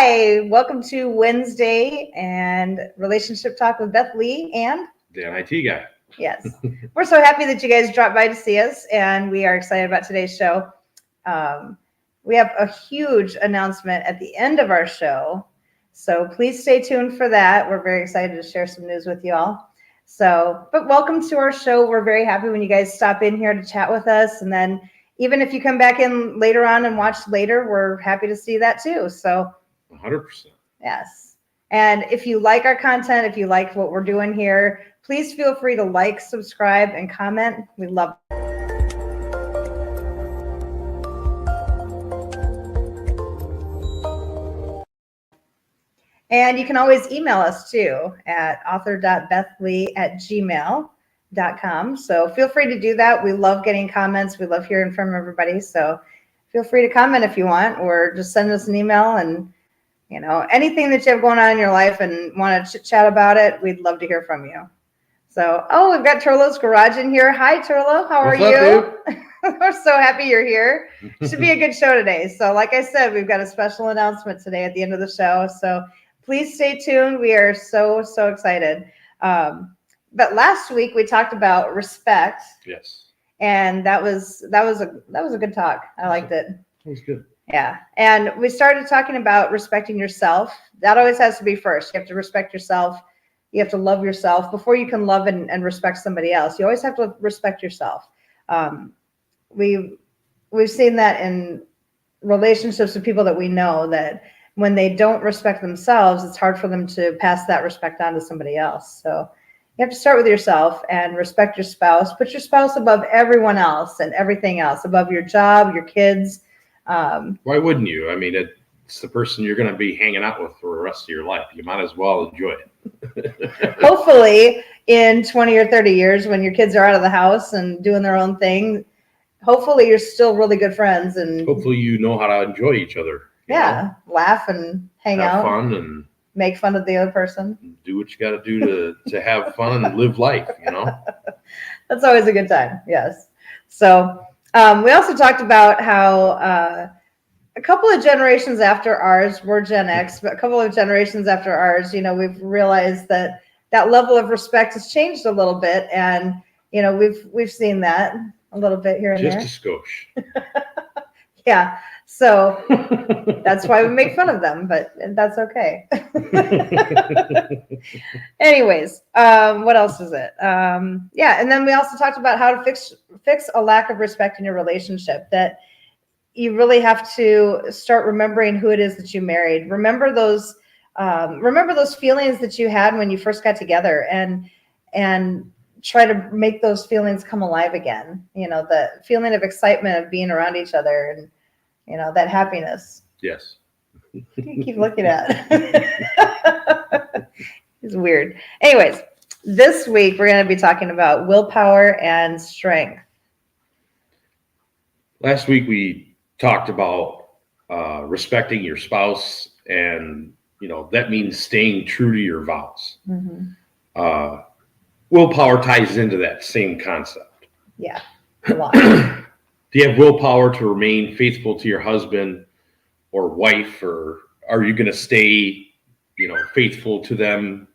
Hi, welcome to Wednesday and Relationship Talk with Beth Lee and Dan IT guy. Yes, we're so happy that you guys dropped by to see us, and we are excited about today's show. We have a huge announcement at the end of our show, so please stay tuned for that. We're very excited to share some news with you all. But welcome to our show. We're very happy when you guys stop in here to chat with us, and then even if you come back in later on and watch later, we're happy to see that too. So 100%. Yes. And if you like our content, if you like what we're doing here, please feel free to like, subscribe, and comment. We love it. And you can always email us too at author.bethlee@gmail.com. So feel free to do that. We love getting comments. We love hearing from everybody. So feel free to comment if you want, or just send us an email, and anything that you have going on in your life and want to chit chat about it, we'd love to hear from you. So, we've got Turlo's Garage in here. Hi, Turlo. How are you? We're so happy you're here. Should be a good show today. So, like I said, we've got a special announcement today at the end of the show. So please stay tuned. We are so excited. But last week we talked about respect. Yes. And that was a good talk. I liked it. That was good. Yeah. And we started talking about respecting yourself. That always has to be first. You have to respect yourself. You have to love yourself before you can love and respect somebody else. You always have to respect yourself. We've seen that in relationships with people that we know, that when they don't respect themselves, it's hard for them to pass that respect on to somebody else. So you have to start with yourself and respect your spouse. Put your spouse above everyone else and everything else, above your job, your kids. Why wouldn't you? I mean, it's the person you're going to be hanging out with for the rest of your life. You might as well enjoy it. Hopefully in 20 or 30 years, when your kids are out of the house and doing their own thing, hopefully you're still really good friends, and hopefully you know how to enjoy each other. Laugh and hang out, have fun, and make fun of the other person. Do what you got to do to have fun and live life. That's always a good time. Yes. So we also talked about how a couple of generations after ours, we're Gen X, but a couple of generations after ours, we've realized that level of respect has changed a little bit, and we've seen that a little bit here and there. Just a skosh. Yeah. So that's why we make fun of them, but that's okay. Anyways, what else is it? And then we also talked about how to fix a lack of respect in your relationship, that you really have to start remembering who it is that you married. Remember those feelings that you had when you first got together, and try to make those feelings come alive again. The feeling of excitement of being around each other, and that happiness. Yes. What do you keep looking at? It's weird. Anyways, this week we're going to be talking about willpower and strength. Last week we talked about respecting your spouse, and that means staying true to your vows. Mm-hmm. Willpower ties into that same concept. Yeah, a lot. Do you have willpower to remain faithful to your husband or wife, or are you going to stay, faithful to them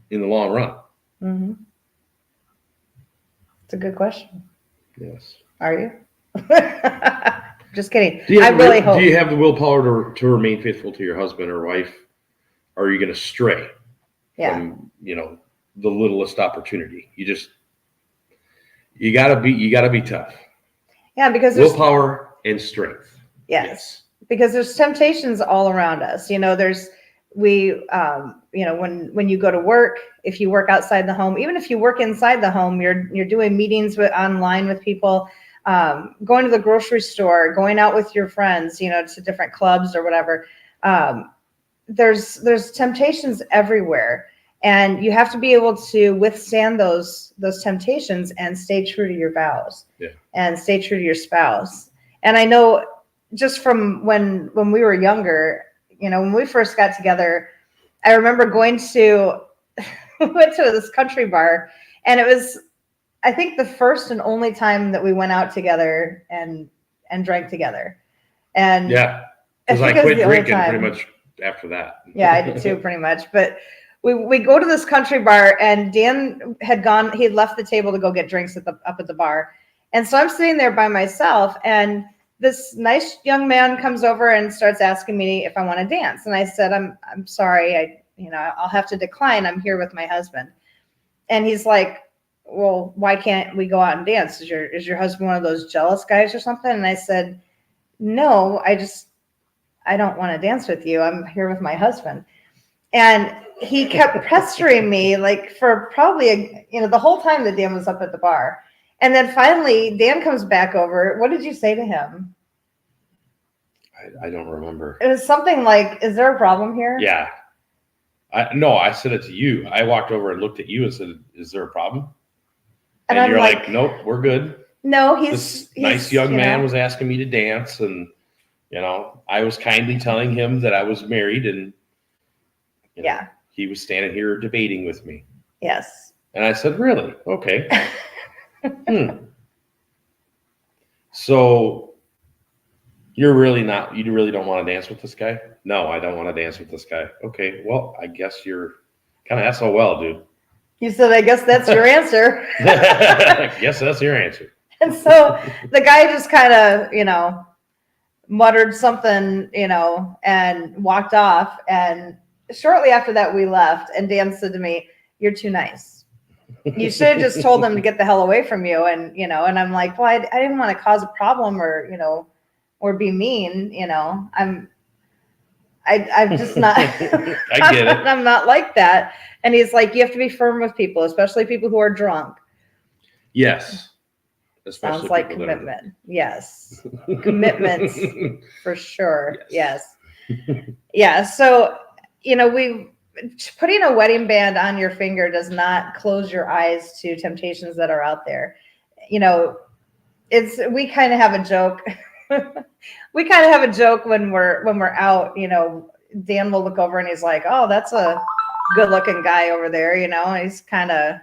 in the long run? Mm-hmm. It's a good question. Yes. Are you? Just kidding. Do you hope. have the willpower to remain faithful to your husband or wife? Or are you going to stray from, the littlest opportunity? You gotta be tough. Yeah, because willpower and strength. Yes. Because there's temptations all around us. When you go to work, if you work outside the home, even if you work inside the home, you're doing meetings online with people, going to the grocery store, going out with your friends, to different clubs or whatever. There's temptations everywhere, and you have to be able to withstand those temptations and stay true to your vows. Yeah. And stay true to your spouse. And I know just from when we were younger, when we first got together, I remember we went to this country bar, and it was, I think, the first and only time that we went out together and drank together. And yeah, because I quit drinking pretty much after that. Yeah, I did too, pretty much. But we go to this country bar, and Dan had gone. He had left the table to go get drinks up at the bar, and so I'm sitting there by myself, and this nice young man comes over and starts asking me if I want to dance, and I said, I'm sorry, I'll have to decline. I'm here with my husband, and he's like, well, why can't we go out and dance? Is your husband one of those jealous guys or something? And I said, no, I don't want to dance with you. I'm here with my husband. And he kept pestering me like for probably, the whole time that Dan was up at the bar. And then finally Dan comes back over. What did you say to him? I don't remember. It was something like, is there a problem here? Yeah. No, I said it to you. I walked over and looked at you and said, is there a problem? And you're like, nope, we're good. No, he's nice young man was asking me to dance, and I was kindly telling him that I was married, and he was standing here debating with me. Yes. And I said, really? Okay. So you really don't want to dance with this guy? No, I don't want to dance with this guy. Okay, well, I guess you're kind of SOL, dude. You said, I guess that's your answer. I guess that's your answer. And so the guy just kind of, muttered something, and walked off. And shortly after that, we left. And Dan said to me, you're too nice. You should have just told them to get the hell away from you. And, and I'm like, well, I didn't want to cause a problem or be mean. I'm just not, I get it. I'm not like that. And he's like, you have to be firm with people, especially people who are drunk. Yes. Especially sounds like commitment. Yes. Commitments for sure. Yes. Yeah. So, putting a wedding band on your finger does not close your eyes to temptations that are out there. We kind of have a joke. We kind of have a joke when we're out, Dan will look over and he's like, oh, that's a good looking guy over there. And he's kind of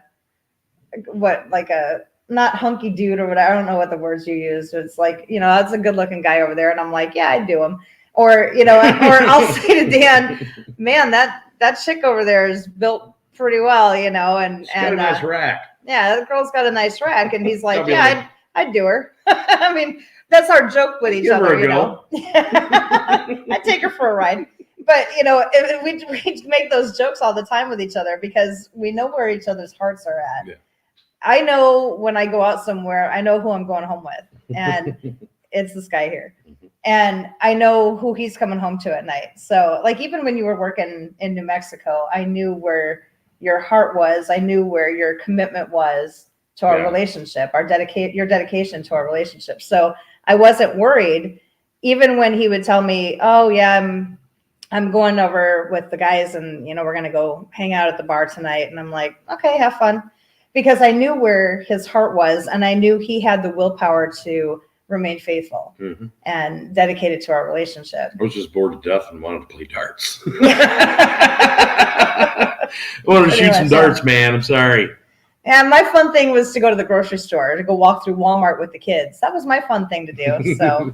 not hunky dude or whatever. I don't know what the words you use. It's like, that's a good looking guy over there. And I'm like, yeah, I'd do him. Or, or I'll say to Dan, man, that chick over there is built pretty well, and she's got a nice rack. Yeah, that girl's got a nice rack. And he's like, yeah, I'd do her. I mean, that's our joke with each other, I'd take her for a ride. But, we make those jokes all the time with each other because we know where each other's hearts are at. Yeah. I know when I go out somewhere, I know who I'm going home with. And it's this guy here. And I know who he's coming home to at night. So, like, even when you were working in New Mexico, I knew where your heart was. I knew where your commitment was to our relationship, your dedication to our relationship. So I wasn't worried, even when he would tell me, oh yeah, I'm going over with the guys and, we're going to go hang out at the bar tonight. And I'm like, okay, have fun. Because I knew where his heart was, and I knew he had the willpower to remain faithful and dedicated to our relationship. I was just bored to death and wanted to play darts. I wanted to shoot some darts, man. I'm sorry. And my fun thing was to go to the grocery store, to go walk through Walmart with the kids. That was my fun thing to do. So,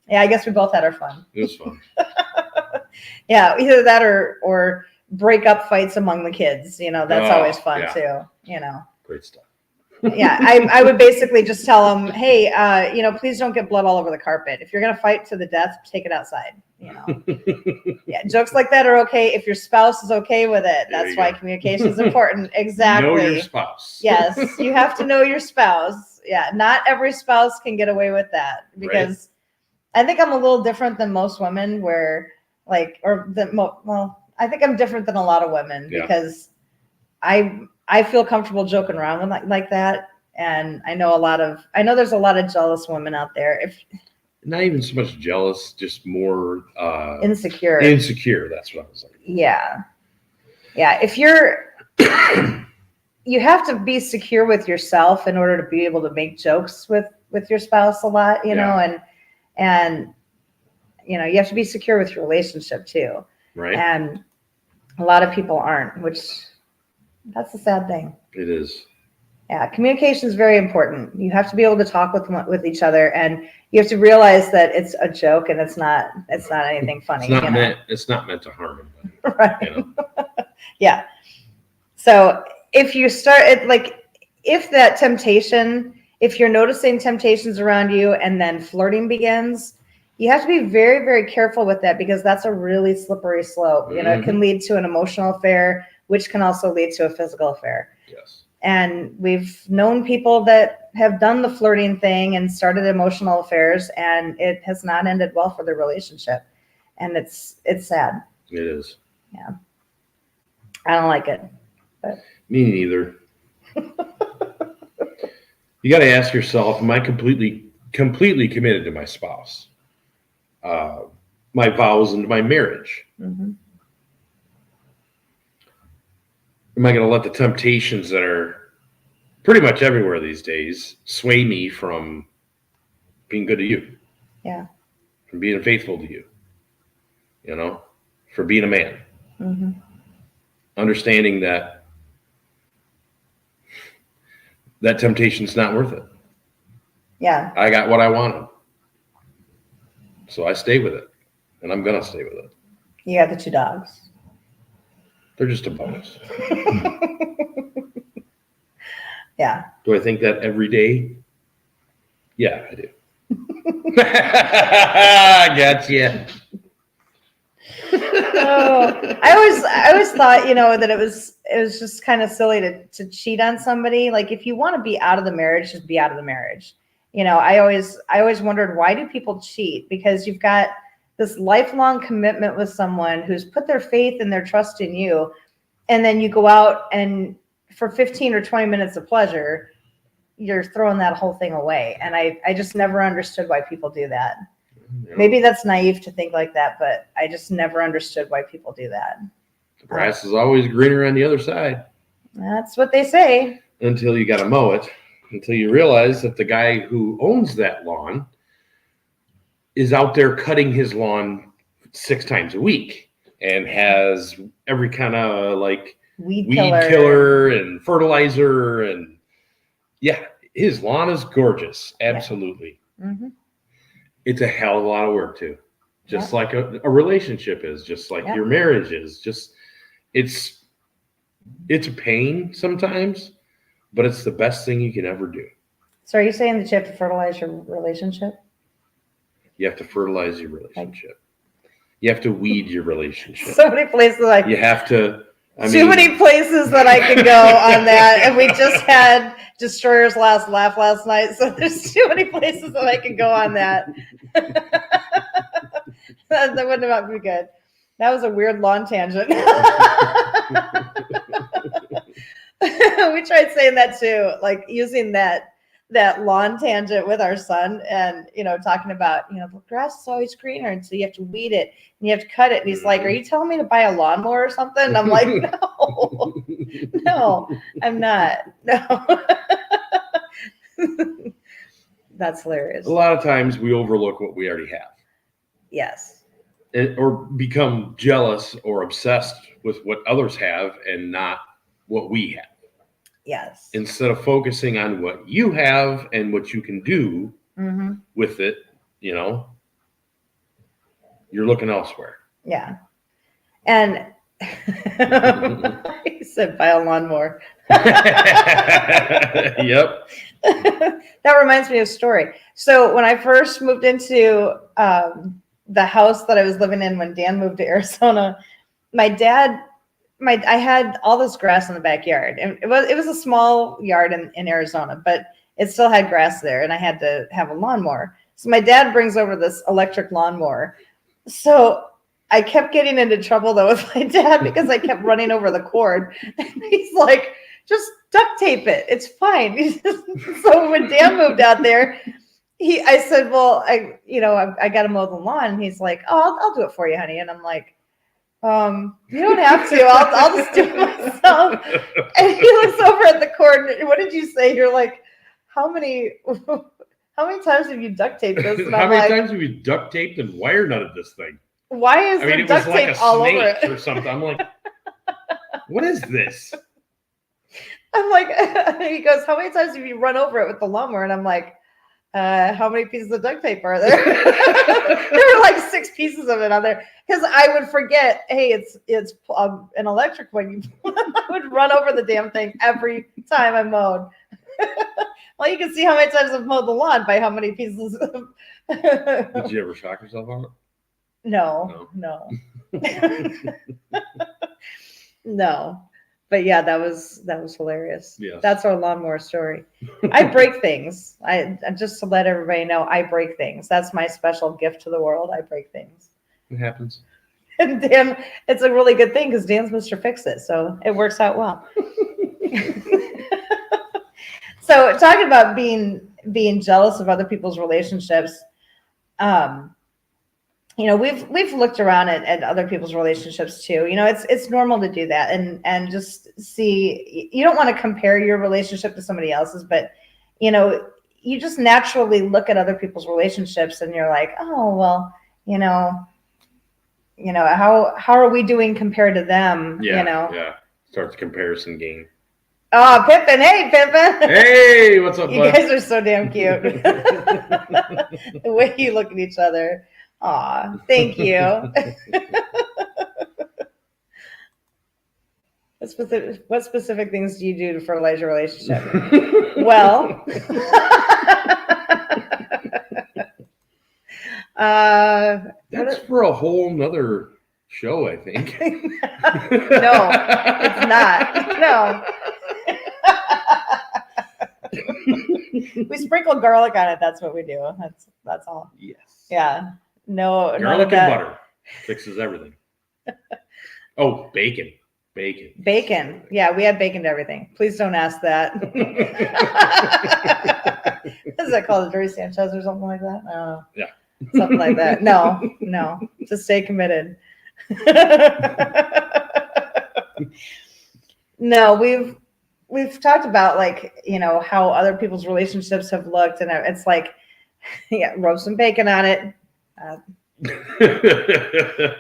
yeah, I guess we both had our fun. It was fun. Yeah, either that or break up fights among the kids. That's always fun too. Great stuff. Yeah, I would basically just tell them, hey, please don't get blood all over the carpet. If you're going to fight to the death, take it outside. Yeah, jokes like that are okay if your spouse is okay with it. That's why communication is important. Exactly. Know your spouse. Yes, you have to know your spouse. Yeah, not every spouse can get away with that because I think I'm a little different than most women where I think I'm different than a lot of women because I feel comfortable joking around with like that. And I know there's a lot of jealous women out there. Not even so much jealous, just more insecure. Insecure. That's what I was like. Yeah. Yeah. If you have to be secure with yourself in order to be able to make jokes with your spouse a lot, and you have to be secure with your relationship too. Right. And a lot of people aren't, which that's a sad thing. It is. Yeah, communication is very important. You have to be able to talk with each other, and you have to realize that it's a joke and it's not anything funny. It's not meant to harm anybody. Right. You know? Yeah. So if you start it, like, if that temptation, if you're noticing temptations around you and then flirting begins, you have to be very, very careful with that, because that's a really slippery slope. You know, it can lead to an emotional affair, which can also lead to a physical affair. Yes. And we've known people that have done the flirting thing and started emotional affairs, and it has not ended well for their relationship. And it's sad. It is. Yeah. I don't like it. But. Me neither. You got to ask yourself, am I completely committed to my spouse, my vows and my marriage? Mm-hmm. Am I going to let the temptations that are pretty much everywhere these days sway me from being good to you? Yeah. From being faithful to you, you know, for being a man. Mm-hmm. Understanding that temptation's not worth it. Yeah. I got what I wanted. So I stay with it, and I'm going to stay with it. You got the 2 dogs. They're just a bonus. Yeah. Do I think that every day? Yeah, I do. Gotcha. Oh, I always thought, you know, that it was just kind of silly to cheat on somebody. Like, if you want to be out of the marriage, just be out of the marriage. You know, I always wondered, why do people cheat? Because you've got this lifelong commitment with someone who's put their faith and their trust in you, and then you go out and for 15 or 20 minutes of pleasure, you're throwing that whole thing away. And I just never understood why people do that. Yeah. Maybe that's naive to think like that, but I just never understood why people do that. The grass is always greener on the other side. That's what they say. Until you got to mow it, until you realize that the guy who owns that lawn is out there cutting his lawn 6 times a week and has every kind of like weed killer and fertilizer. And yeah, his lawn is gorgeous. Absolutely. Yeah. Mm-hmm. It's a hell of a lot of work too. Just like a relationship is, just like your marriage is. Just it's a pain sometimes, but it's the best thing you can ever do. So are you saying that you have to fertilize your relationship? You have to fertilize your relationship. You have to weed your relationship. So many places you have to. Many places that I can go on that, and we just had Destroyer's last laugh last night, so there's too many places that I can go on that. That wouldn't have been good. That was a weird lawn tangent. We tried saying that too, like using that lawn tangent with our son, and talking about the grass is always greener, and so you have to weed it and you have to cut it. And he's like, "Are you telling me to buy a lawnmower or something?" And I'm like, no, I'm not. No. That's hilarious. A lot of times we overlook what we already have. Yes. Or become jealous or obsessed with what others have and not what we have. Yes. Instead of focusing on what you have and what you can do with it, you're looking elsewhere. Yeah. And he said, buy a lawnmower. Yep. That reminds me of a story. So when I first moved into the house that I was living in when Dan moved to Arizona, I had all this grass in the backyard, and it was a small yard in Arizona, but it still had grass there, and I had to have a lawnmower. So my dad brings over this electric lawnmower. So I kept getting into trouble though with my dad because I kept running over the cord. And he's like, just duct tape it. It's fine. So when Dan moved out there, I said, well, I got to mow the lawn. And he's like, oh, I'll do it for you, honey. And I'm like, you don't have to. I'll just do it myself. And he looks over at the cord. And what did you say? You're like, how many times have you duct taped this? And how many times have you duct taped and wire nutted this thing? Why is there duct tape all over it? Or something. I'm like, what is this? I'm like, he goes, how many times have you run over it with the lawnmower? And I'm like, how many pieces of duct tape are there? There were like 6 pieces of it on there because I would forget. Hey, it's an electric one. I would run over the damn thing every time I mowed. Well, you can see how many times I've mowed the lawn by how many pieces. Did you ever shock yourself on it? No. No. But yeah, that was hilarious. Yes. That's our lawnmower story. I break things. I just to let everybody know, I break things. That's my special gift to the world. I break things. It happens. And Dan, it's a really good thing because Dan's Mr. Fix-It, so it works out well. So talking about being jealous of other people's relationships, we've looked around at other people's relationships too. It's normal to do that and just see. You don't want to compare your relationship to somebody else's, but you just naturally look at other people's relationships and you're like, oh well, how are we doing compared to them? Yeah. Start the comparison game. Oh, Pippin! Hey, Pippin! Hey, what's up, You bud? guys are so damn cute. The way you look at each other. Aw, thank you. What specific things do you do to fertilize your relationship? Well, that's for a whole nother show, I think. No, it's not. No. We sprinkle garlic on it. That's what we do. That's all. Yes. Yeah. No. Garlic and butter fixes everything. Oh, bacon. Bacon. Yeah, we add bacon to everything. Please don't ask that. Is that called a Dirty Sanchez or something like that? I don't know. Yeah. Something like that. No. Just stay committed. No, we've talked about how other people's relationships have looked, and it's like, yeah, rub some bacon on it.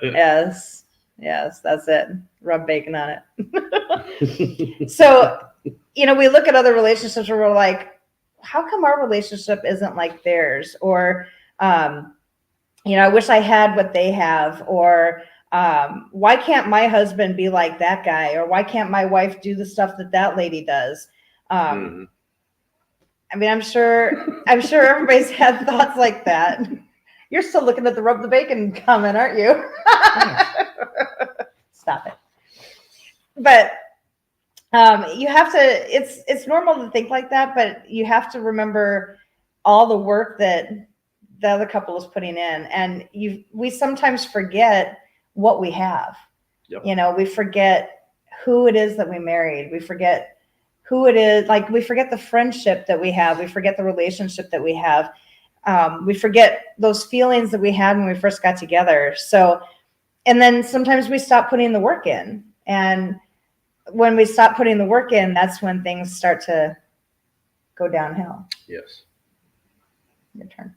Yes, that's it. Rub bacon on it. So, we look at other relationships where we're like, how come our relationship isn't like theirs? Or, I wish I had what they have. Or, why can't my husband be like that guy? Or why can't my wife do the stuff that lady does? I mean, I'm sure everybody's had thoughts like that. You're still looking at the rub the bacon comment, aren't you? Stop it. But you have to, it's normal to think like that, but you have to remember all the work that the other couple is putting in. And we sometimes forget what we have. Yep. We forget who it is that we married. We forget who it is. Like, we forget the friendship that we have. We forget the relationship that we have. We forget those feelings that we had when we first got together. So, and then sometimes we stop putting the work in. And when we stop putting the work in, that's when things start to go downhill. Yes. Your turn.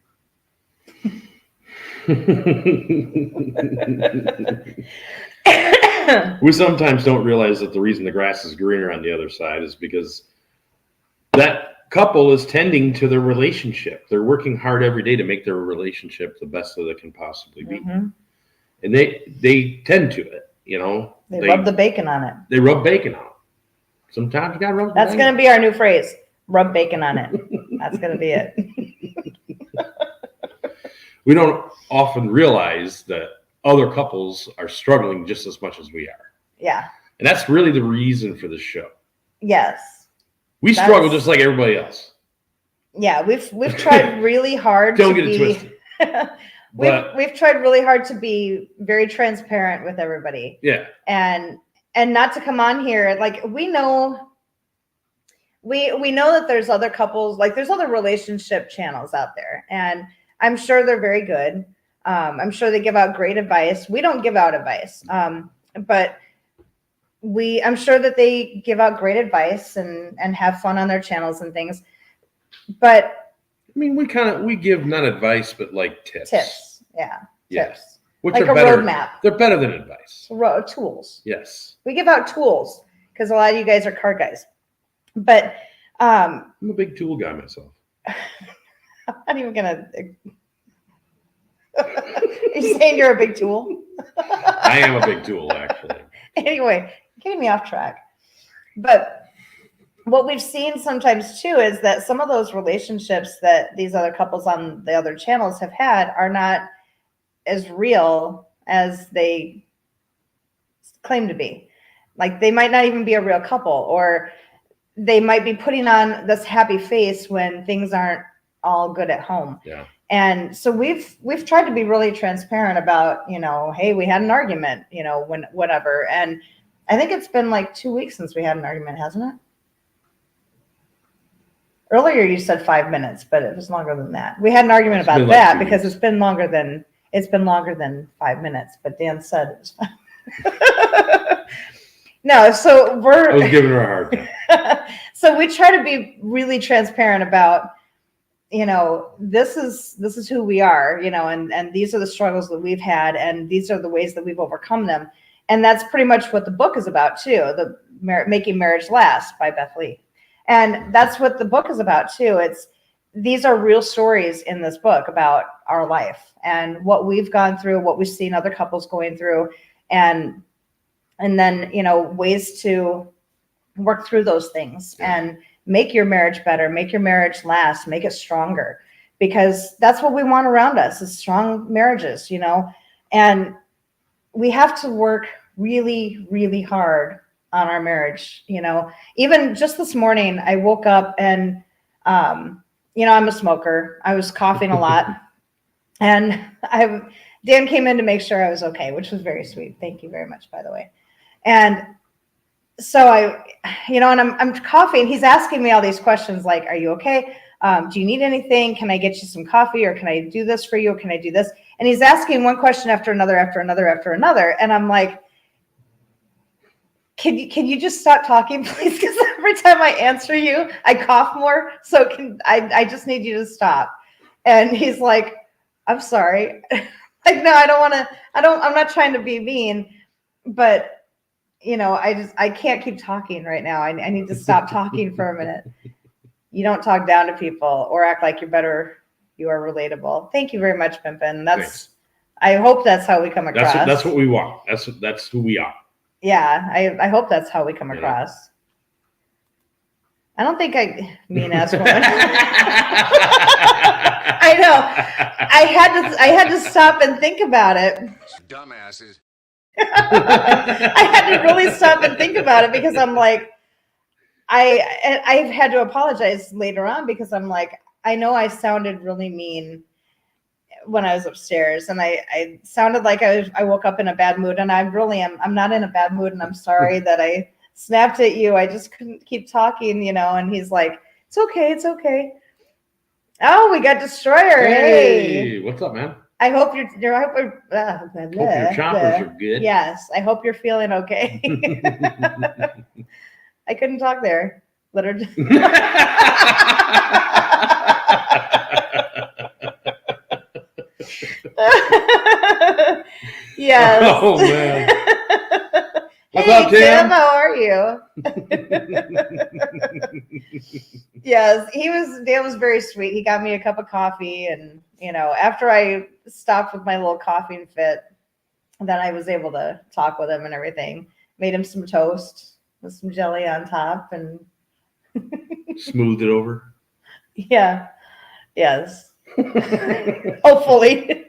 We sometimes don't realize that the reason the grass is greener on the other side is because that couple is tending to their relationship. They're working hard every day to make their relationship the best that it can possibly be. Mm-hmm. And they tend to it, They rub the bacon on it. They rub bacon on it. Sometimes you got to rub That's going to be our new phrase. Rub bacon on it. That's going to be it. We don't often realize that other couples are struggling just as much as we are. Yeah. And that's really the reason for this show. Yes. We struggle just like everybody else. Yeah, we've tried really hard Don't get it twisted. We've tried really hard to be very transparent with everybody. Yeah. And not to come on here, like, we know that there's other couples, like, there's other relationship channels out there, and I'm sure they're very good. I'm sure they give out great advice. We don't give out advice, but I'm sure that they give out great advice and have fun on their channels and things. But I mean, we give not advice, but like tips. Yeah. Yes. Tips. Which like are a better, roadmap. They're better than advice. Tools. Yes. We give out tools because a lot of you guys are car guys. But I'm a big tool guy myself. I'm not even gonna. Are you saying you're a big tool? I am a big tool, actually. Anyway, getting me off track. But what we've seen sometimes too is that some of those relationships that these other couples on the other channels have had are not as real as they claim to be. Like they might not even be a real couple, or they might be putting on this happy face when things aren't all good at home. Yeah. And so we've tried to be really transparent about, hey, we had an argument, whatever. And I think it's been like 2 weeks since we had an argument, hasn't it? Earlier you said 5 minutes, but it was longer than that. We had an argument about that because it's been longer than 5 minutes. But Dan said it was 5. No, so I was giving her a hard time. So we try to be really transparent about, this is who we are, and these are the struggles that we've had, and these are the ways that we've overcome them. And that's pretty much what the book is about too. Making Marriage Last by Beth Lee. And that's what the book is about too. These are real stories in this book about our life and what we've gone through, what we've seen other couples going through, and then, ways to work through those things and make your marriage better, make your marriage last, make it stronger, because that's what we want around us is strong marriages, and we have to work really, really hard on our marriage. Even just this morning, I woke up and, I'm a smoker. I was coughing a lot and Dan came in to make sure I was okay, which was very sweet. Thank you very much, by the way. And so and I'm coughing. He's asking me all these questions like, are you okay? Do you need anything? Can I get you some coffee, or can I do this for you? Or can I do this? And he's asking one question after another, after another, after another. And I'm like, can you just stop talking, please? Because every time I answer you, I cough more. So I just need you to stop. And he's like, I'm sorry. Like, no, I don't want to, I'm not trying to be mean, but I can't keep talking right now. I need to stop talking for a minute. You don't talk down to people or act like you're better. You are relatable. Thank you very much, Pimpin. Thanks. I hope that's how we come across. That's what we want. That's who we are. Yeah, I hope that's how we come across. I don't think I mean ass woman. I know. I had to stop and think about it. Dumbasses. I had to really stop and think about it because I'm like, I've had to apologize later on because I'm like, I know I sounded really mean when I was upstairs, and I sounded like I woke up in a bad mood, and I really am. I'm not in a bad mood, and I'm sorry that I snapped at you. I just couldn't keep talking, and he's like, it's okay. It's okay. Oh, we got Destroyer. Hey, what's up, man? I hope your choppers are good. Yes, I hope you're feeling okay. I couldn't talk there. Let her. Yes. Oh man. What's hey, up, Tim? How are you? Yes, Dan was very sweet. He got me a cup of coffee, and after I stopped with my little coughing fit, then I was able to talk with him and everything. Made him some toast with some jelly on top and smoothed it over. Yeah. Yes. Hopefully.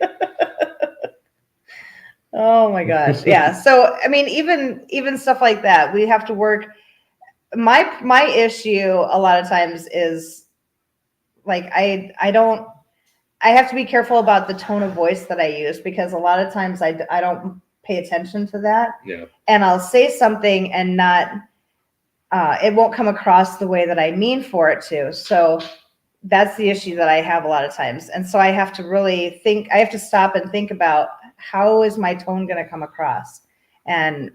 Oh my gosh. Yeah. So I mean, even stuff like that, we have to work. My issue a lot of times is like I have to be careful about the tone of voice that I use, because a lot of times I don't pay attention to that. Yeah. And I'll say something and not it won't come across the way that I mean for it to. So that's the issue that I have a lot of times. And so I have to really think, I have to stop and think about, how is my tone going to come across? And,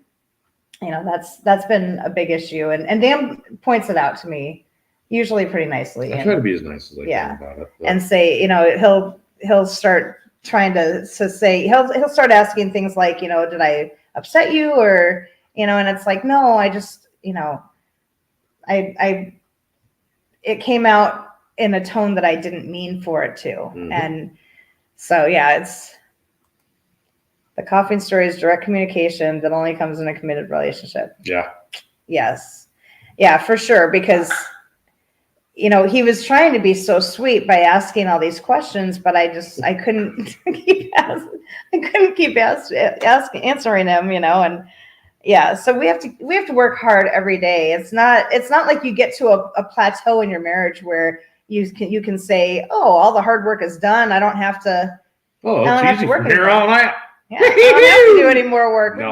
that's been a big issue. And Dan points it out to me, usually pretty nicely. I try to be as nice as I can about it. But. And say, he'll start trying to say, he'll start asking things like, did I upset you? Or, and it's like, no, I just, it came out in a tone that I didn't mean for it to. Mhm. And so, yeah, it's the coughing story is direct communication that only comes in a committed relationship. Yeah. Yes. Yeah, for sure. Because, you know, he was trying to be so sweet by asking all these questions, but I couldn't keep answering him, you know, and yeah, so we have to work hard every day. It's not like you get to a plateau in your marriage where you can say, oh, all the hard work is done. I don't have to. Oh, I don't it's have easy to work from here anymore. on out. Yeah, I don't have to do any more work. No.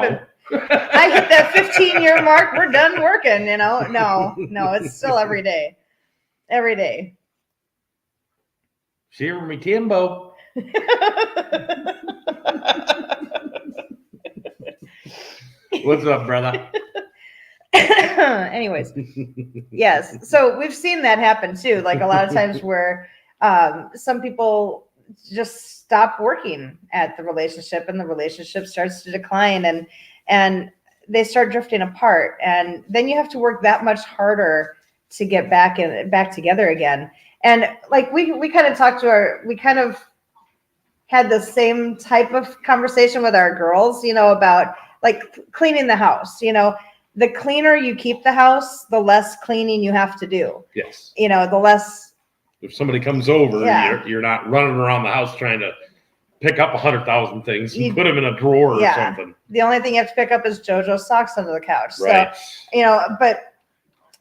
I hit that 15-year mark. We're done working. You know, no, it's still every day. Every day. Shiver me Timbo. What's up, brother? Anyways, yes. So we've seen that happen too. Like a lot of times where some people just stop working at the relationship and the relationship starts to decline and they start drifting apart. And then you have to work that much harder to get back together again. And like we kind of had the same type of conversation with our girls, you know, about like cleaning the house. You know, the cleaner you keep the house, the less cleaning you have to do. Yes. You know, the less. If somebody comes over, Yeah. you're not running around the house trying to pick up 100,000 things and put them in a drawer or something. The only thing you have to pick up is JoJo's socks under the couch. Right. So, you know, but,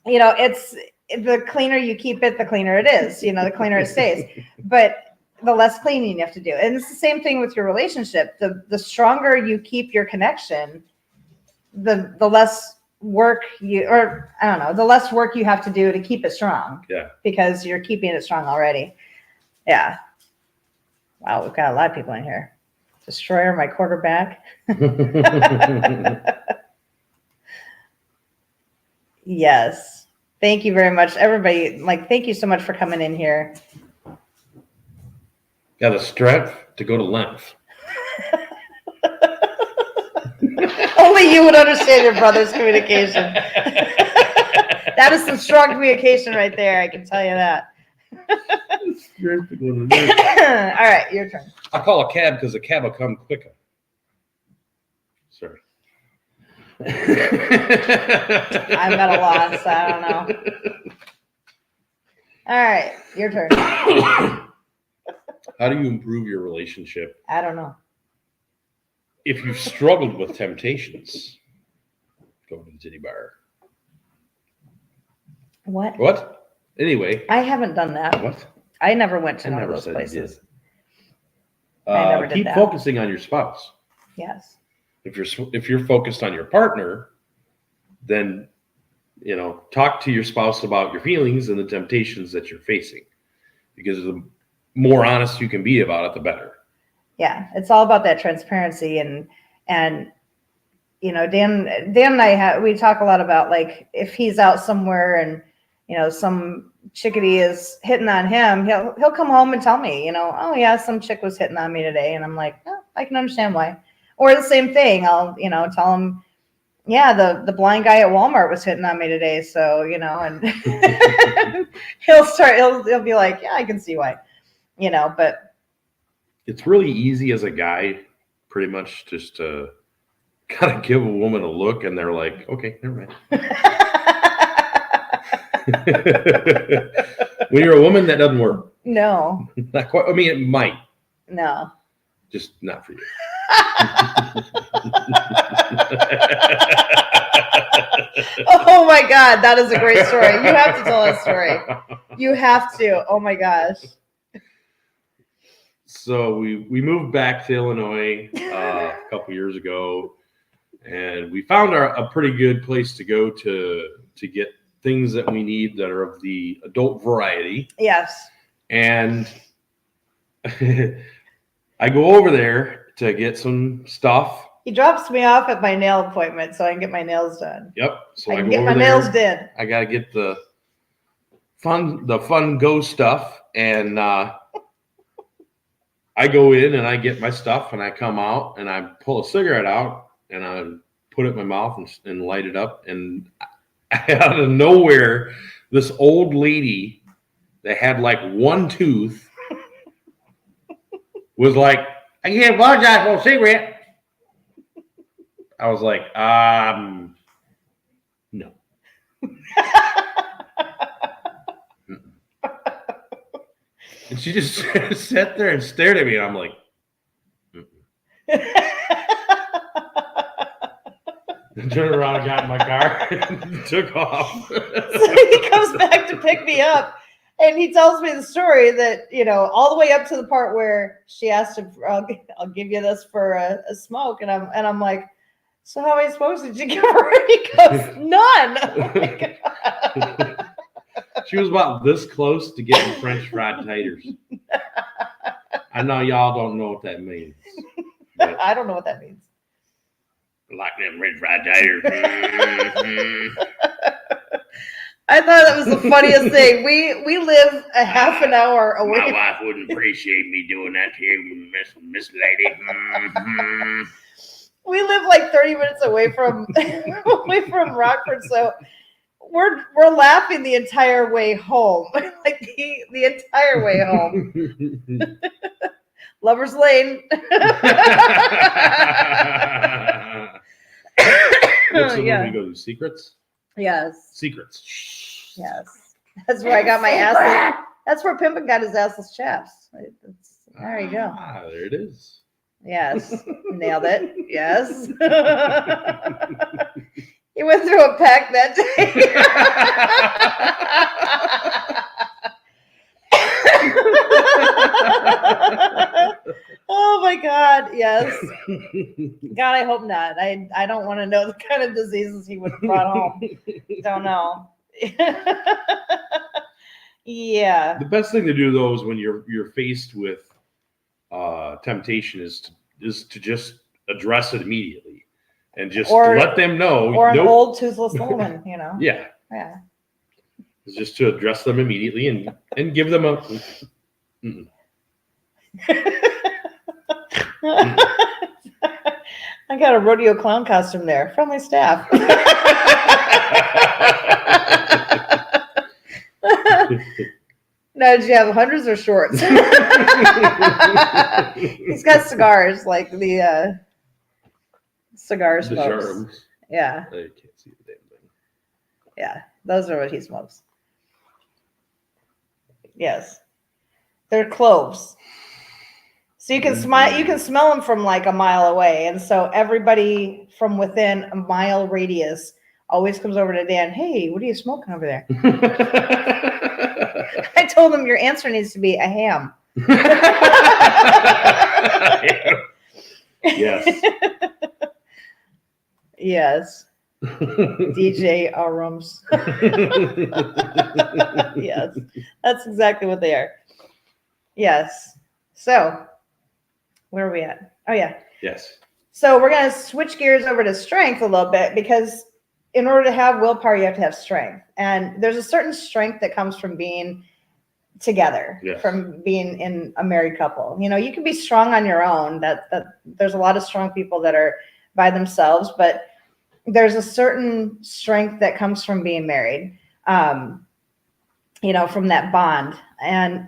you know, it's the cleaner you keep it, the cleaner it is. You know, the cleaner it stays. But the less cleaning you have to do. And it's the same thing with your relationship. The stronger you keep your connection, the less work the less work you have to do to keep it strong. Yeah. Because you're keeping it strong already. Yeah. Wow, we've got a lot of people in here. Destroyer, my quarterback. Yes. Thank you very much, everybody. Like, thank you so much for coming in here. Got the strength to go to length. Only you would understand your brother's communication. That is some strong communication right there. I can tell you that. All right, your turn. I call a cab because the cab will come quicker. Sorry. I'm at a loss. I don't know. All right, your turn. How do you improve your relationship? I don't know. If you've struggled with temptations, go to the titty bar. What? Anyway. I haven't done that. What? I never went to one of those places. I never did that. Keep focusing on your spouse. Yes. If you're focused on your partner, then, you know, talk to your spouse about your feelings and the temptations that you're facing. Because the more honest you can be about it, the better. Yeah, it's all about that transparency and you know, Dan and I we talk a lot about, like, if he's out somewhere and, you know, some chickadee is hitting on him, he'll come home and tell me, you know, oh yeah, some chick was hitting on me today, and I'm like, oh, I can understand why. Or the same thing, I'll, you know, tell him, yeah, the blind guy at Walmart was hitting on me today, so, you know, and he'll be like, yeah, I can see why, you know. But it's really easy as a guy, pretty much, just to kind of give a woman a look, and they're like, okay, never mind. When you're a woman, that doesn't work. No. Not quite. I mean, it might. No. Just not for you. Oh my God, that is a great story. You have to tell that story. You have to. Oh my gosh. So we moved back to Illinois a couple years ago, and we found a pretty good place to go to get things that we need that are of the adult variety. Yes. And I go over there to get some stuff. He drops me off at my nail appointment so I can get my nails done. Yep. So I can get my nails done. I got to get the fun go stuff, and I go in and I get my stuff, and I come out and I pull a cigarette out and I put it in my mouth and light it up, and out of nowhere, this old lady that had like one tooth was like, I can't apologize for a cigarette. I was like, no. And she just sat there and stared at me, and I'm like, and turned around and got in my car and took off. So he comes back to pick me up, and he tells me the story that, all the way up to the part where she asked him, I'll give you this for a smoke. And I'm like, so how many smokes did you give her? He goes, none. Oh my God. She was about this close to getting French fried taters. I know y'all don't know what that means. I don't know what that means. Like them French fried taters. I thought that was the funniest thing. We live a half an hour away. My wife wouldn't appreciate me doing that to you, Miss Lady. We live like 30 minutes away from Rockford, so we're laughing the entire way home. Like the entire way home. Lover's Lane. What's the Yeah. movie go to? Secrets? Yes. Secrets. Yes. That's where I got my ass. That's where Pimpin got his assless chaps. There you go. Ah, there it is. Yes. Nailed it. Yes. He went through a pack that day. Oh my God. Yes. God, I hope not. I don't want to know the kind of diseases he would have brought home. Don't know. Yeah. The best thing to do though is when you're faced with temptation is to just address it immediately and just let them know. Or an old toothless woman, Yeah. Yeah. It's just to address them immediately and give them a. I got a rodeo clown costume there from my staff. Now, did you have hundreds or shorts? He's got cigars, like the cigar The smokes. germs. Yeah, I can't see the damn thing. yeah, those are what he smokes. Yes, they're cloves. So you can smell them from like a mile away, and so everybody from within a mile radius always comes over to Dan. Hey, what are you smoking over there? I told him your answer needs to be a ham. Yes. Yes. DJ Arums. Yes, that's exactly what they are. Yes. So, where are we at? Oh, yeah. Yes. So we're going to switch gears over to strength a little bit, because in order to have willpower, you have to have strength. And there's a certain strength that comes from being together, Yes. from being in a married couple. You can be strong on your own. That there's a lot of strong people that are by themselves, but there's a certain strength that comes from being married, from that bond. And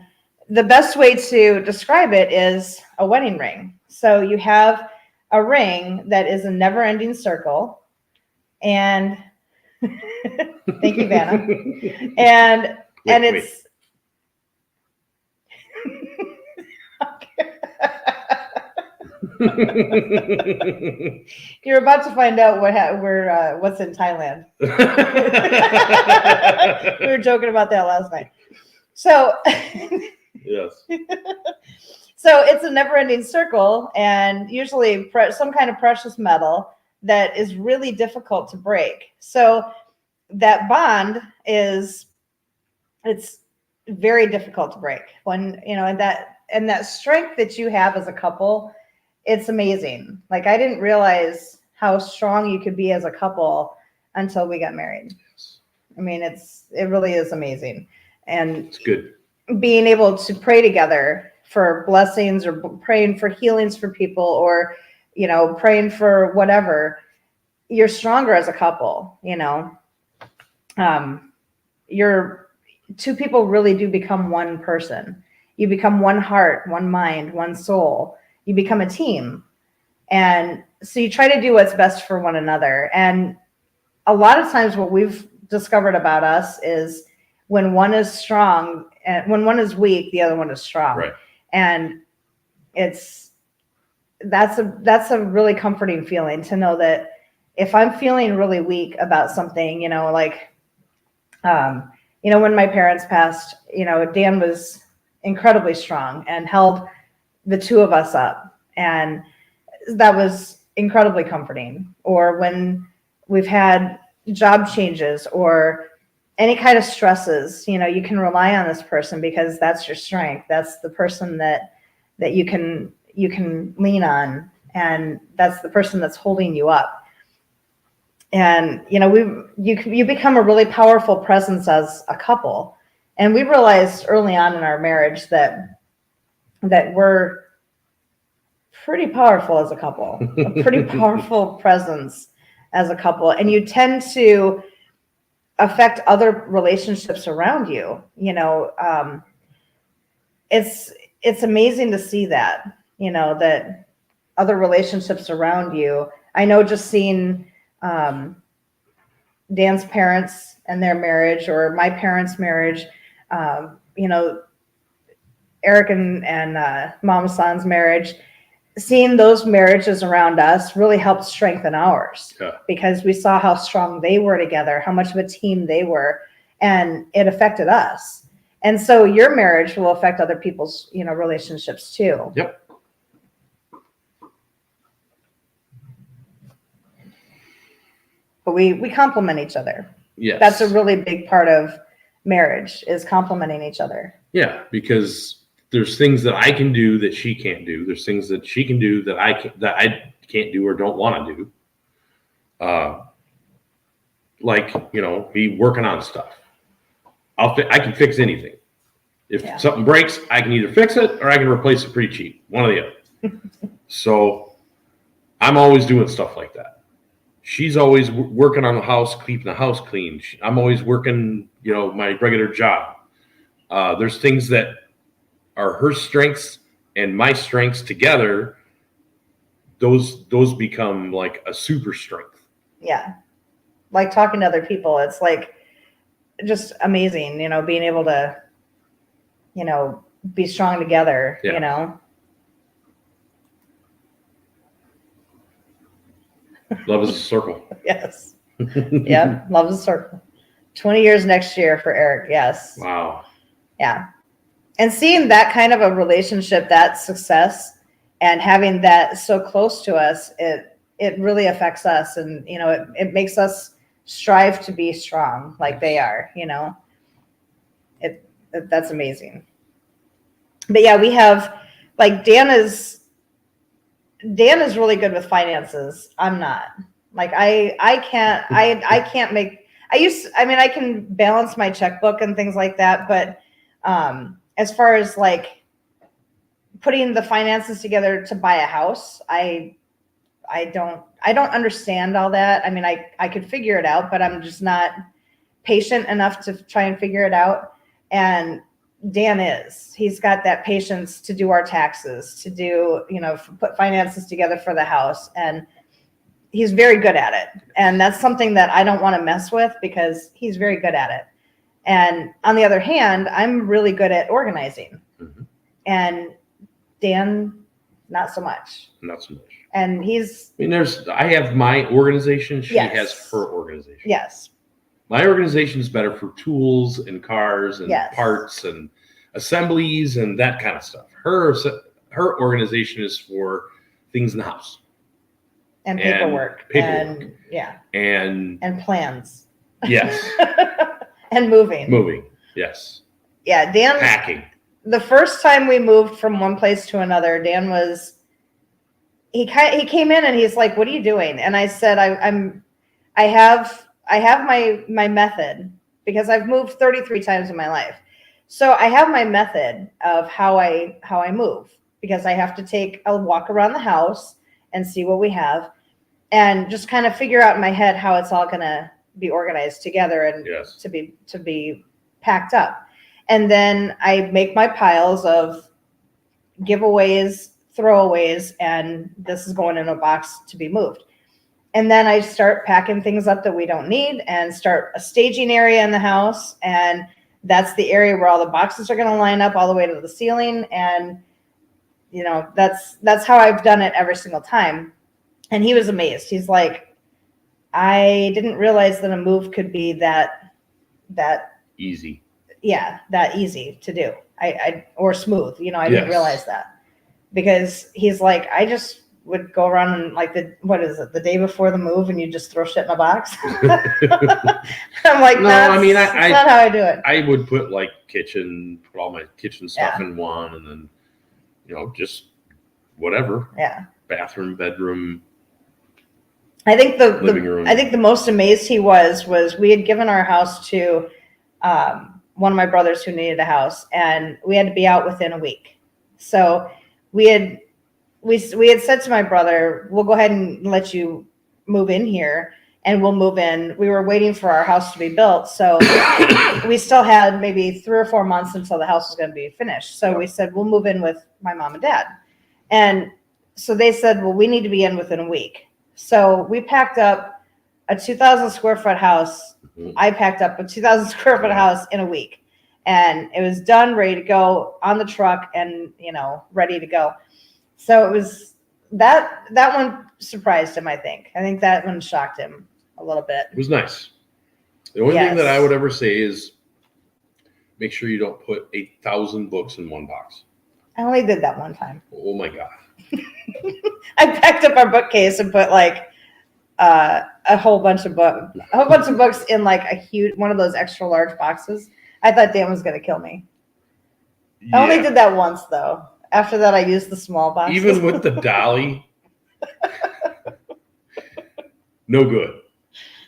the best way to describe it is a wedding ring. So you have a ring that is a never-ending circle, and thank you, Vanna. And it's You're about to find out what's in Thailand. We were joking about that last night. So Yes. So it's a never-ending circle, and usually some kind of precious metal that is really difficult to break. So that bond it's very difficult to break. When and that strength that you have as a couple, it's amazing. Like, I didn't realize how strong you could be as a couple until we got married. I mean, it really is amazing. And It's good. being able to pray together for blessings, or praying for healings for people, or praying for whatever, you're stronger as a couple. two people really do become one person. You become one heart, one mind, one soul. You become a team. And so you try to do what's best for one another. And a lot of times what we've discovered about us is when one is strong and when one is weak, the other one is strong. Right. And that's a really comforting feeling to know that if I'm feeling really weak about something, like, when my parents passed, Dan was incredibly strong and held the two of us up. And that was incredibly comforting. Or when we've had job changes or any kind of stresses, you can rely on this person because that's your strength. That's the person that you can lean on, and that's the person that's holding you up. And you become a really powerful presence as a couple. And we realized early on in our marriage that we're pretty powerful as a couple, a pretty powerful presence as a couple. And you tend to affect other relationships around you. It's amazing to see that, that other relationships around you. I know just seeing Dan's parents and their marriage, or my parents' marriage, Eric and Mama San's marriage, seeing those marriages around us really helped strengthen ours. Yeah. Because we saw how strong they were together, how much of a team they were, and it affected us. And so your marriage will affect other people's, relationships too. Yep. But we complement each other. Yes. That's a really big part of marriage, is complementing each other. Yeah, because there's things that I can do that she can't do. There's things that she can do that I can't do or don't want to do. Like, me working on stuff. I can fix anything. If something breaks, I can either fix it or I can replace it pretty cheap. One or the other. So I'm always doing stuff like that. She's always working on the house, keeping the house clean. I'm always working, my regular job. There's things that are her strengths and my strengths together. Those become like a super strength. Yeah. Like talking to other people. It's like just amazing, being able to, be strong together, Yeah. Love is a circle. Yes. Yeah. Love is a circle. 20 years next year for Eric. Yes. Wow. Yeah. And seeing that kind of a relationship, that success, and having that so close to us, it really affects us. And, it makes us strive to be strong like they are, that's amazing. But yeah, we have, like, Dan is really good with finances. I'm not. Like, I can't make, I can balance my checkbook and things like that. But as far as like putting the finances together to buy a house, I don't understand all that. I mean, I could figure it out, but I'm just not patient enough to try and figure it out. And Dan he's got that patience to do our taxes, to do, put finances together for the house. And he's very good at it. And that's something that I don't want to mess with because he's very good at it. And on the other hand, I'm really good at organizing. Mm-hmm. And Dan, not so much. Not so much. And I have my organization. She Yes. has her organization. Yes. My organization is better for tools and cars and Yes. parts and assemblies and that kind of stuff. Her organization is for things in the house. And paperwork. And And plans. Yes. And moving. Yes. Yeah. Dan, Packing. the first time we moved from one place to another, Dan he came in and he's like, "What are you doing?" And I said, I have my method, because I've moved 33 times in my life. So I have my method of how I move, because I have to take a walk around the house and see what we have and just kind of figure out in my head how it's all going to be organized together and Yes. to be packed up. And then I make my piles of giveaways, throwaways, and this is going in a box to be moved. And then I start packing things up that we don't need and start a staging area in the house. And that's the area where all the boxes are going to line up all the way to the ceiling. And, you know, that's how I've done it every single time. And he was amazed. He's like, I didn't realize that a move could be that easy. Yeah, that easy to do. Or smooth, you know, I didn't realize that, because he's like, I just would go around and like the day before the move, and you just throw shit in a box. I'm like, no, I mean, that's not how I do it. I would put like put all my kitchen stuff in one, and then, you know, just whatever. Yeah. Bathroom, bedroom. I think living room. I think the most amazed he was we had given our house to one of my brothers who needed a house, and we had to be out within a week. So we had said to my brother, we'll go ahead and let you move in here, and we'll move in. We were waiting for our house to be built. So we still had maybe 3 or 4 months until the house was going to be finished. So we said, we'll move in with my mom and dad. And so they said, well, we need to be in within a week. So we packed up a 2,000 square foot house. I packed up a 2,000 square foot house in a week, and it was done, ready to go on the truck, and, you know, ready to go. So it was that one surprised him. I think that one shocked him a little bit. It was nice. The only thing that I would ever say is make sure you don't put 8,000 books in one box. I only did that one time. Oh my God. I packed up our bookcase and put like a whole bunch of books in like a huge one of those extra large boxes. I thought Dan was going to kill me. Yeah. I only did that once though. After that, I used the small boxes. Even with the dolly, no good.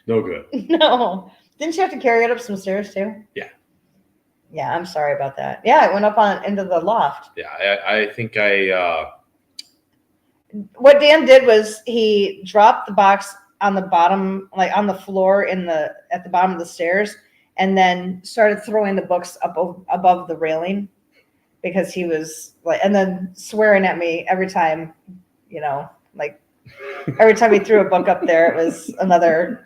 No good. No. Didn't you have to carry it up some stairs too? Yeah. Yeah, I'm sorry about that. Yeah, it went up into the loft. Yeah, I think what Dan did was he dropped the box on the bottom, like on the floor at the bottom of the stairs, and then started throwing the books up above the railing, because he was like, and then swearing at me every time, you know, like every time he threw a book up there, it was another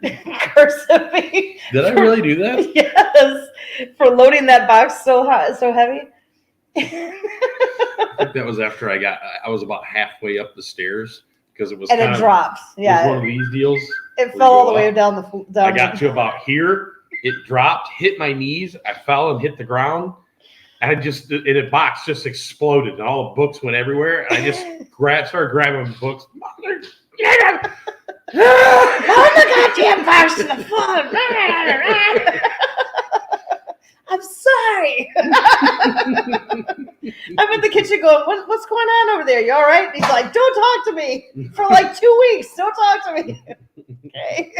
curse at me. Did I really do that? Yes, for loading that box so heavy. I think that was after I was about halfway up the stairs, because it was and it drops. Yeah, it was one of these deals. It fell all the way down the. I got to about here. It dropped, hit my knees. I fell and hit the ground. And a box just exploded, and all the books went everywhere. And I just started grabbing books. Mother, get them! Oh the goddamn box to the floor! I'm sorry. I'm in the kitchen going, what's going on over there? You all right? And he's like, don't talk to me for like 2 weeks. Don't talk to me. Okay.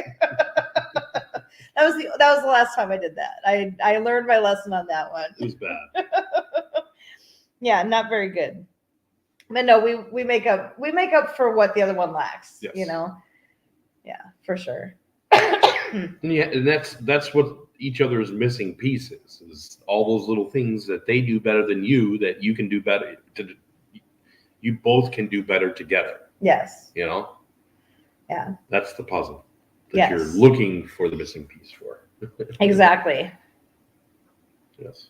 That was the last time I did that. I learned my lesson on that one. It was bad. Yeah, not very good. But no, we make up for what the other one lacks. Yes. You know? Yeah, for sure. Yeah, and that's what each other's missing pieces is all those little things that they do better than you that you can do better. You both can do better together. Yes. You know? Yeah. That's the puzzle that you're looking for the missing piece for. Exactly. Yes.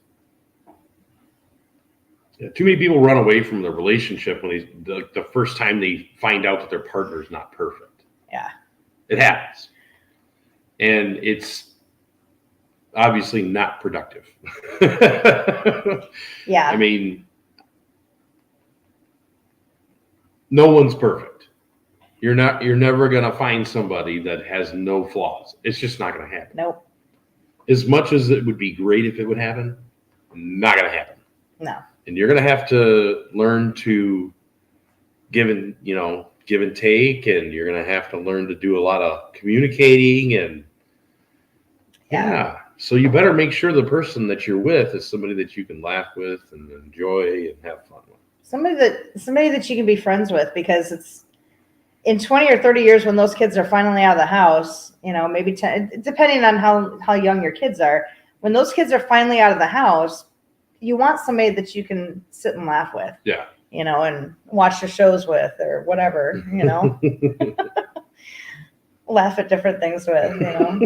Yeah, too many people run away from the relationship when the first time they find out that their partner is not perfect. Yeah. It happens. And it's obviously not productive. Yeah. I mean, no one's perfect. You're never going to find somebody that has no flaws. It's just not going to happen. Nope. As much as it would be great if it would happen, not going to happen. No. And you're going to have to learn to give and take, and you're going to have to learn to do a lot of communicating and yeah. So you better make sure the person that you're with is somebody that you can laugh with and enjoy and have fun with. Somebody that you can be friends with, because it's in 20 or 30 years when those kids are finally out of the house, you know, maybe 10, depending on how young your kids are, when those kids are finally out of the house, you want somebody that you can sit and laugh with. Yeah. You know, and watch your shows with or whatever, you know. Laugh at different things with, you know.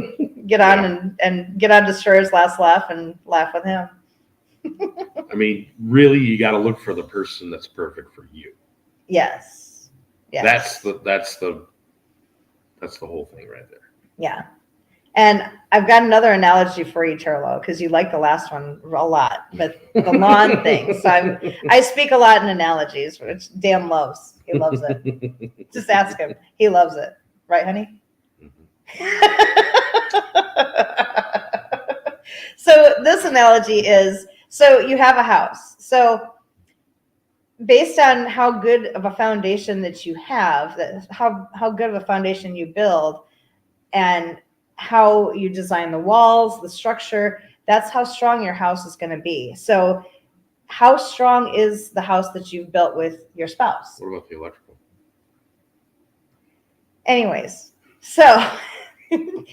Get on and get on to Sher's last laugh and laugh with him. I mean, really, you got to look for the person that's perfect for you. Yes. That's the whole thing right there. Yeah. And I've got another analogy for you, Turlo, because you like the last one a lot, but the lawn thing. So I speak a lot in analogies, which Dan loves. He loves it. Just ask him. He loves it. Right, honey? So this analogy is, so you have a house. So based on how good of a foundation that you have, that how good of a foundation you build, and how you design the walls, the structure, that's how strong your house is going to be. So how strong is the house that you've built with your spouse? What about the electrical? Anyways, so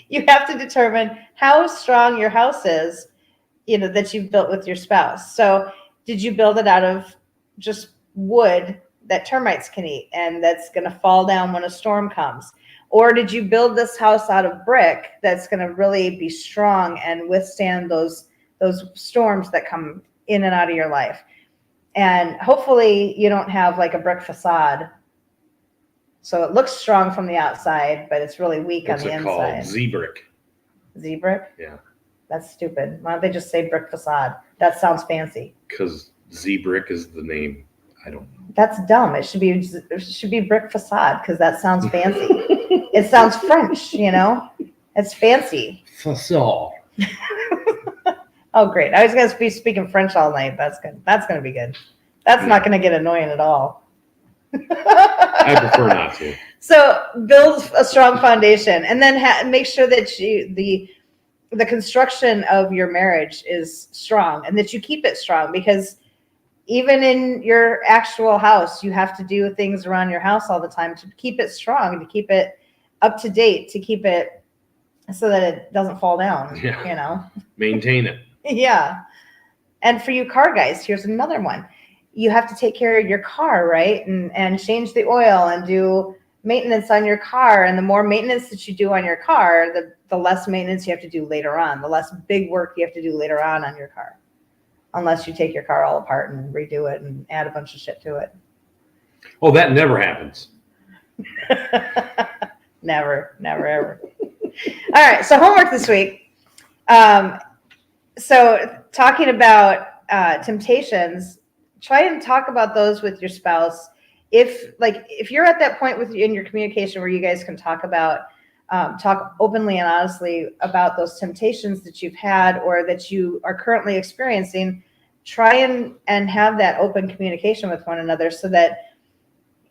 you have to determine how strong your house is, you know, that you've built with your spouse. So did you build it out of just wood that termites can eat and that's going to fall down when a storm comes? Or did you build this house out of brick that's going to really be strong and withstand those storms that come in and out of your life? And hopefully you don't have like a brick facade, so it looks strong from the outside, but it's really weak on the inside. What's it called? Z-brick. Z-brick? Yeah. That's stupid. Why don't they just say brick facade? That sounds fancy. Because Z-brick is the name. I don't know. That's dumb. It should be brick facade because that sounds fancy. It sounds French, you know? It's fancy. Facade. Oh, great. I was going to be speaking French all night. That's good. That's going to be good. That's not going to get annoying at all. I prefer not to. So build a strong foundation, and then make sure that the construction of your marriage is strong and that you keep it strong, because even in your actual house, you have to do things around your house all the time to keep it strong, to keep it up to date, to keep it so that it doesn't fall down, Yeah. you know? Maintain it. Yeah. And for you car guys, here's another one. You have to take care of your car, right? And change the oil and do maintenance on your car. And the more maintenance that you do on your car, the less maintenance you have to do later on, the less big work you have to do later on your car. Unless you take your car all apart and redo it and add a bunch of shit to it. Oh, that never happens. Never, ever. All right, so homework this week. So talking about temptations, try and talk about those with your spouse. If you're at that point in your communication where you guys can talk openly and honestly about those temptations that you've had or that you are currently experiencing, try and have that open communication with one another so that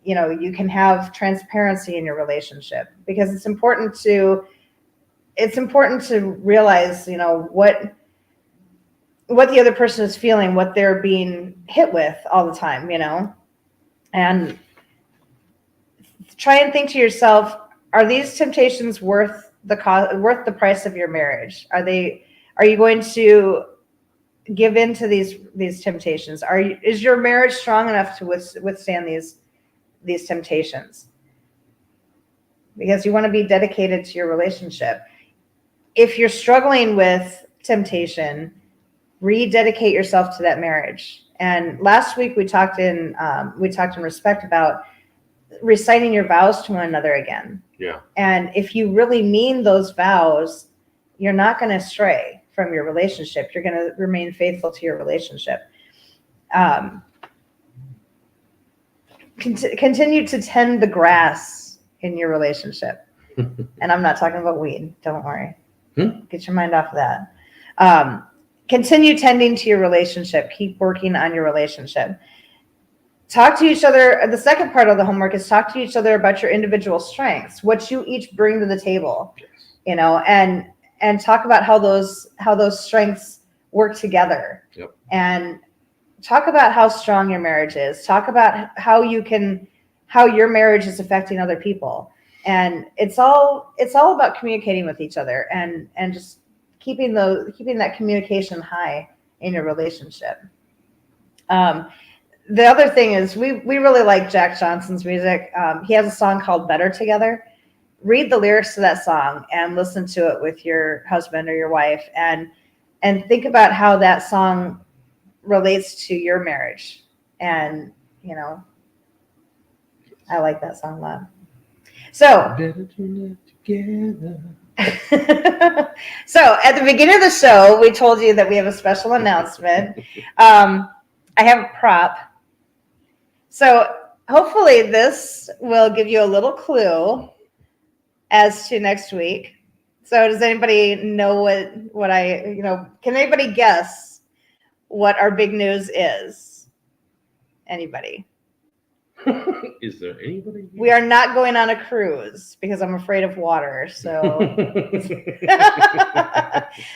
you know you can have transparency in your relationship, because it's important to realize, you know, what the other person is feeling, what they're being hit with all the time, you know, and try and think to yourself, are these temptations worth the cost, worth the price of your marriage? Are you going to give in to these temptations? Is your marriage strong enough to withstand these temptations? Because you want to be dedicated to your relationship. If you're struggling with temptation, rededicate yourself to that marriage. And last week we talked in respect about reciting your vows to one another again. Yeah. And if you really mean those vows, you're not going to stray from your relationship. You're going to remain faithful to your relationship. Continue to tend the grass in your relationship. And I'm not talking about weed. Don't worry. Get your mind off of that. Continue tending to your relationship. Keep working on your relationship. Talk to each other. The second part of the homework is talk to each other about your individual strengths, what you each bring to the table, you know, and talk about how those strengths work together. Yep. And talk about how strong your marriage is. Talk about how your marriage is affecting other people. And it's all about communicating with each other and just keeping that communication high in your relationship. The other thing is we really like Jack Johnson's music. He has a song called Better Together. Read the lyrics to that song and listen to it with your husband or your wife, and think about how that song relates to your marriage. And, you know, I like that song a lot. So, Better together. so at the beginning of the show, we told you that we have a special announcement. I have a prop. So hopefully this will give you a little clue as to next week. So does anybody know what can anybody guess what our big news is? Anybody? Is there anybody here? We are not going on a cruise because I'm afraid of water. So,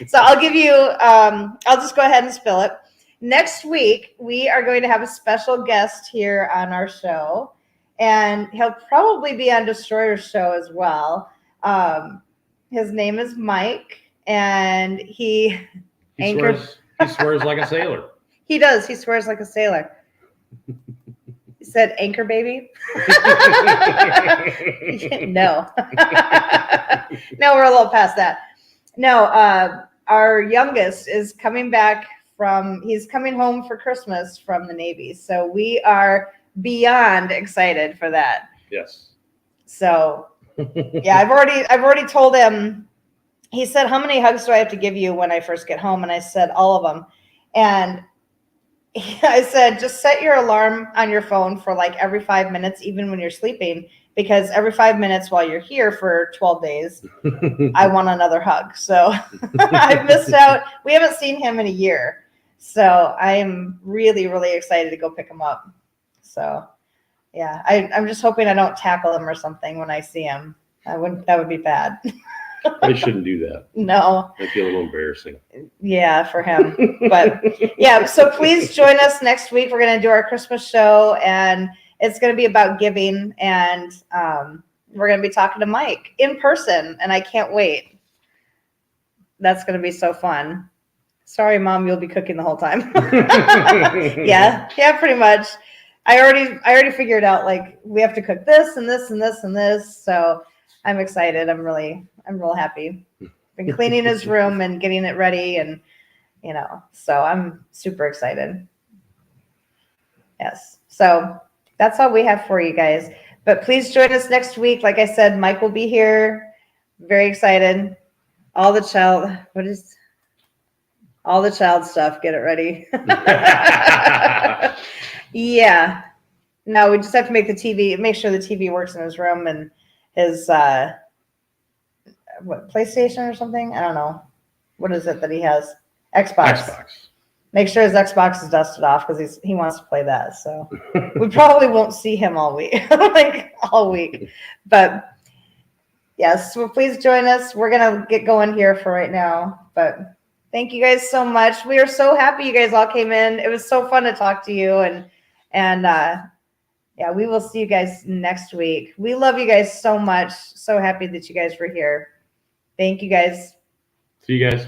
so I'll give you, I'll just go ahead and spill it. Next week, we are going to have a special guest here on our show, and he'll probably be on Destroyer's show as well. His name is Mike, and he swears like a sailor. He does. He swears like a sailor. He said, "Anchor baby." No. No, we're a little past that. No, our youngest is coming back he's coming home for Christmas from the Navy. So we are beyond excited for that. Yes. So yeah, I've already told him. He said, "How many hugs do I have to give you when I first get home?" And I said, "All of them." And I said, "Just set your alarm on your phone for like every 5 minutes, even when you're sleeping, because every 5 minutes while you're here for 12 days, I want another hug." So I've missed out. We haven't seen him in a year. So I am really, really excited to go pick him up. So yeah, I'm just hoping I don't tackle him or something when I see him. That would be bad. I shouldn't do that. No. I feel a little embarrassing. Yeah, for him. But yeah, so please join us next week. We're going to do our Christmas show, and it's going to be about giving, and we're going to be talking to Mike in person, and I can't wait. That's going to be so fun. Sorry, Mom, you'll be cooking the whole time. Yeah, pretty much. I already figured out, like, we have to cook this and this and this and this. So I'm excited. I'm real happy. Been cleaning his room and getting it ready, and so I'm super excited. Yes. So that's all we have for you guys. But please join us next week. Like I said, Mike will be here. Very excited. All the child stuff. Get it ready. Yeah. No, we just have to make sure the TV works in his room, and his PlayStation or something. I don't know. What is it that he has? Xbox. Make sure his Xbox is dusted off because he wants to play that. So we probably won't see him all week, all week. But yes, so please join us. We're gonna get going here for right now. But thank you guys so much. We are so happy you guys all came in. It was so fun to talk to you, and yeah, we will see you guys next week. We love you guys so much. So happy that you guys were here. Thank you guys. See you guys.